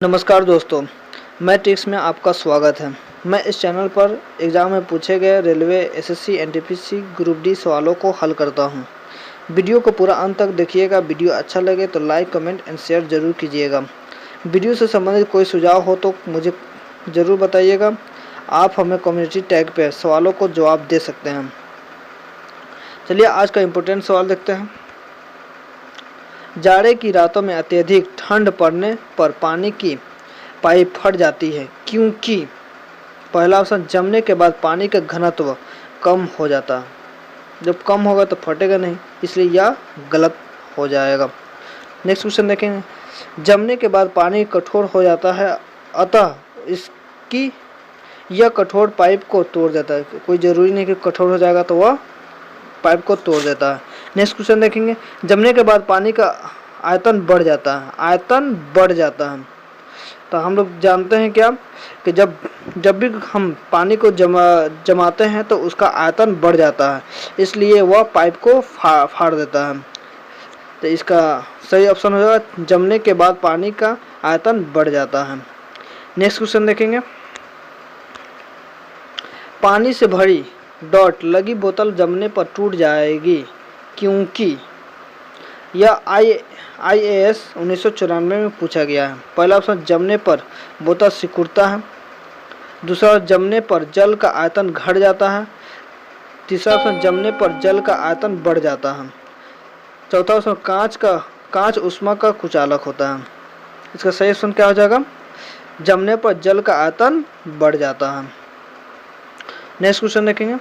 नमस्कार दोस्तों, मैं टिक्स में आपका स्वागत है। मैं इस चैनल पर एग्ज़ाम में पूछे गए railway, SSC, NTPC, group D सवालों को हल करता हूं। वीडियो को पूरा अंत तक देखिएगा। वीडियो अच्छा लगे तो लाइक, कमेंट एंड शेयर ज़रूर कीजिएगा। वीडियो से संबंधित कोई सुझाव हो तो मुझे ज़रूर बताइएगा। आप हमें कम्युनिटी टैग पर सवालों को जवाब दे सकते हैं। चलिए आज का इम्पोर्टेंट सवाल देखते हैं। जाड़े की रातों में अत्यधिक ठंड पड़ने पर पानी की पाइप फट जाती है क्योंकि पहला ऑप्शन, जमने के बाद पानी का घनत्व कम हो जाता है। जब कम होगा तो फटेगा नहीं, इसलिए यह गलत हो जाएगा। नेक्स्ट क्वेश्चन देखेंगे। जमने के बाद पानी कठोर हो जाता है, अतः इसकी यह कठोर पाइप को तोड़ देता है। कोई ज़रूरी नहीं कि कठोर हो जाएगा तो वह पाइप को तोड़ देता है। नेक्स्ट क्वेश्चन देखेंगे। जमने के बाद पानी का आयतन बढ़ जाता है। आयतन बढ़ जाता है तो हम लोग जानते हैं क्या कि जब भी हम पानी को जमाते हैं तो उसका आयतन बढ़ जाता है, इसलिए वह पाइप को फाड़ देता है। तो इसका सही ऑप्शन हो जाएगा, जमने के बाद पानी का आयतन बढ़ जाता है। नेक्स्ट क्वेश्चन देखेंगे। पानी से भरी डॉट लगी बोतल जमने पर टूट जाएगी क्योंकि यह IAS 1994 में पूछा गया है। पहला ऑप्शन, जमने पर बोतल सिकुड़ता है। दूसरा, जमने पर जल का आयतन घट जाता है। तीसरा ऑप्शन, जमने पर जल का आयतन बढ़ जाता है। चौथा ऑप्शन, कांच ऊष्मा का कुचालक होता है। इसका सही ऑप्शन क्या हो जाएगा? जमने पर जल का आयतन बढ़ जाता है। नेक्स्ट क्वेश्चन देखेंगे।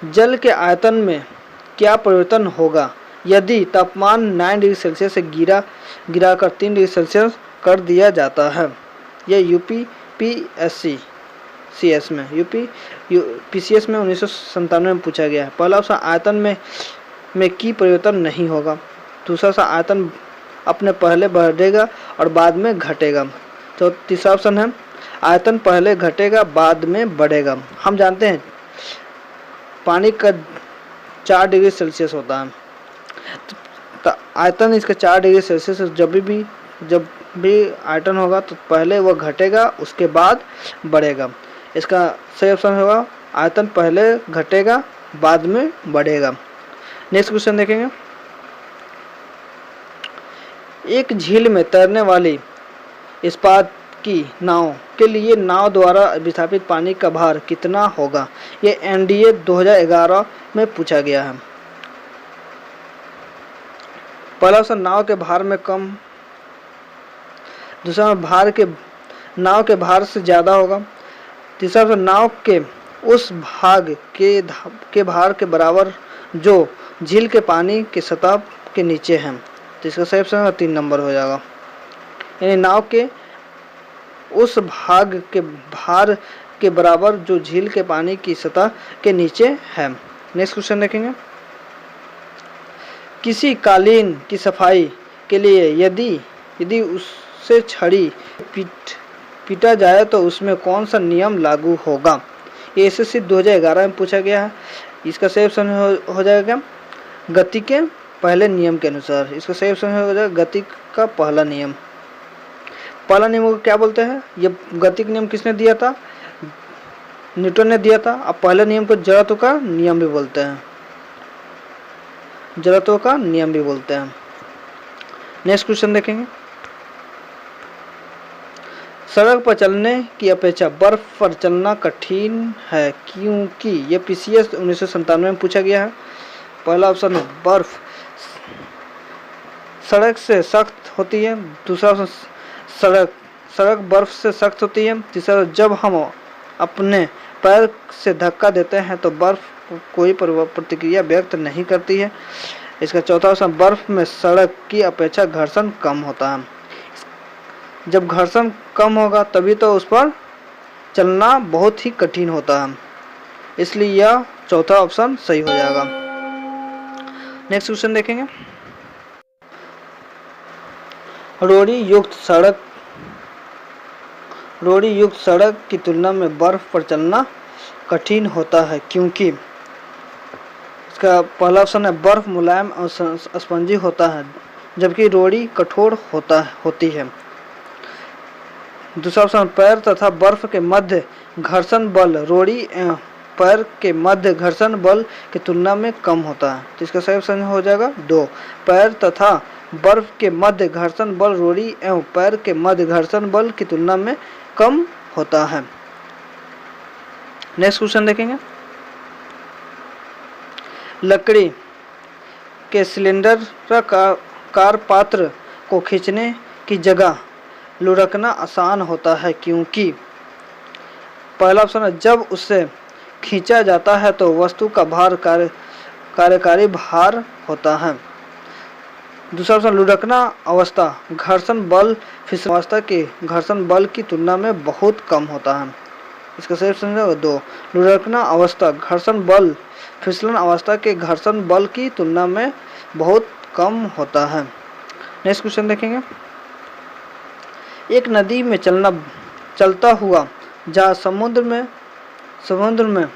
जल के आयतन में क्या परिवर्तन होगा यदि तापमान 9 डिग्री सेल्सियस से गिराकर 3 डिग्री सेल्सियस कर दिया जाता है? यह PCS में 1997 में पूछा गया है। पहला ऑप्शन, आयतन में की परिवर्तन नहीं होगा। दूसरा ऑप्शन, आयतन अपने पहले बढ़ेगा और बाद में घटेगा। तो तीसरा ऑप्शन है, आयतन पहले घटेगा बाद में बढ़ेगा। हम जानते हैं पानी का 4 डिग्री सेल्सियस होता है, तो आयतन इसका 4 डिग्री सेल्सियस जब भी आयतन होगा तो पहले वह घटेगा उसके बाद बढ़ेगा। इसका सही ऑप्शन होगा, आयतन पहले घटेगा बाद में बढ़ेगा। नेक्स्ट क्वेश्चन देखेंगे। एक झील में तैरने वाली इस्पात की नाव के लिए नाव द्वारा विस्थापित पानी का भार कितना होगा? ये NDA 2011 में पूछा गया है। पहला ऑप्शन, नाव के भार में कम। दूसरा, नाव के भार से ज़्यादा होगा। तीसरा ऑप्शन, नाव के उस भाग के भार के बराबर जो झील के पानी की सतह के नीचे है। तो इसका सही ऑप्शन 3 नंबर हो जाएगा, यानी नाव के उस भाग के भार के बराबर जो झील के पानी की सतह के नीचे है। नेक्स्ट क्वेश्चन देखेंगे। किसी कालीन की सफाई के लिए यदि उससे छड़ी पीटा जाए तो उसमें कौन सा नियम लागू होगा? ये SSC 2011 में पूछा गया है। इसका सही ऑप्शन हो जाएगा गति के पहले नियम के अनुसार। इसका सही ऑप्शन हो जाएगा गति का पहला नियम। पहला नियम को क्या बोलते हैं? ये गति का नियम किसने दिया था? न्यूटन ने दिया था। अब पहले नियम को जड़त्व का नियम भी बोलते हैं। नेक्स्ट क्वेश्चन देखेंगे। सड़क पर चलने की अपेक्षा बर्फ पर चलना कठिन है क्योंकि ये PCS 1997 में पूछा गया है। पहला ऑप्शन है, बर्फ सड़क से सख्त होती है। दूसरा ऑप्शन, सड़क बर्फ से सख्त होती है। तीसरा, जब हम अपने पैर से धक्का देते हैं तो बर्फ कोई प्रतिक्रिया व्यक्त नहीं करती है। इसका चौथा ऑप्शन, बर्फ में सड़क की अपेक्षा घर्षण कम होता है। जब घर्षण कम होगा तभी तो उस पर चलना बहुत ही कठिन होता है, इसलिए यह चौथा ऑप्शन सही हो जाएगा। नेक्स्ट क्वेश्चन देखेंगे। रोड़ी युक्त सड़क की तुलना में बर्फ पर चलना कठिन होता है क्योंकि इसका पहला ऑप्शन है, बर्फ मुलायम और स्पंजी होता है जबकि रोड़ी कठोर होती है। दूसरा ऑप्शन, पैर तथा बर्फ के मध्य घर्षण बल रोड़ी एवं पैर के मध्य घर्षण बल की तुलना में कम होता है। तो इसका सही ऑप्शन हो जाएगा 2, पैर तथा बर्फ के मध्य घर्षण बल रोड़ी एवं पैर के मध्य घर्षण बल की तुलना में कम होता है। नेक्स्ट क्वेश्चन देखेंगे, लकड़ी के सिलेंडर कार पात्र को खींचने की जगह लुढ़कना आसान होता है क्योंकि पहला ऑप्शन है, जब उससे खींचा जाता है तो वस्तु का भार कार्यकारी भार होता है। दूसरा ऑप्शन, लुढ़कना अवस्था घर्षण बल फिसलन अवस्था के घर्षण बल की तुलना में बहुत कम होता है। इसका सही ऑप्शन है 2, लुढ़कना अवस्था घर्षण बल फिसलन अवस्था के घर्षण बल की तुलना में बहुत कम होता है। नेक्स्ट क्वेश्चन देखेंगे, एक नदी में चलता हुआ जहाज समुद्र में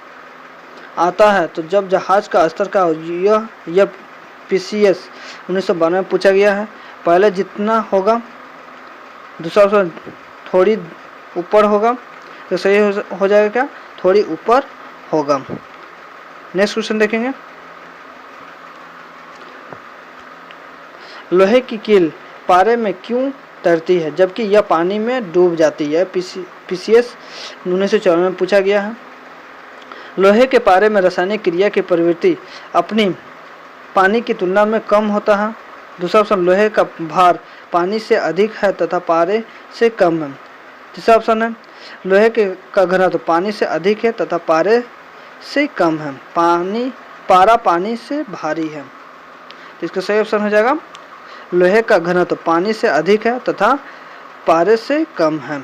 आता है तो जब जहाज का स्तर का यह PCS 1992 में पूछा गया है। पहले जितना होगा, दूसरा ऑप्शन थोड़ी ऊपर होगा, तो सही हो जाएगा क्या, थोड़ी ऊपर होगा। नेक्स्ट क्वेश्चन देखेंगे, लोहे की कील पारे में क्यों तैरती है जबकि यह पानी में डूब जाती है। PCS 1994 में पूछा गया है। लोहे के पारे में रासायनिक क्रिया की प्रवृत्ति अपनी पानी की तुलना में कम होता है। दूसरा ऑप्शन, लोहे का भार पानी से अधिक है तथा पारे से कम है। तीसरा ऑप्शन है, लोहे का घनत्व पानी से अधिक है तथा पारे से कम है। पारा पानी से भारी है। तो इसका सही ऑप्शन हो जाएगा, लोहे का घनत्व पानी से अधिक है तथा पारे से कम है।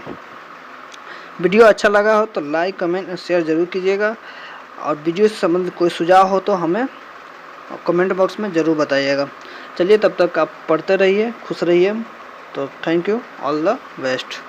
वीडियो अच्छा लगा हो तो लाइक, कमेंट और शेयर जरूर कीजिएगा, और वीडियो से संबंधित कोई सुझाव हो तो हमें कमेंट बॉक्स में ज़रूर बताइएगा। चलिए, तब तक आप पढ़ते रहिए, खुश रहिए। तो thank you, all the best.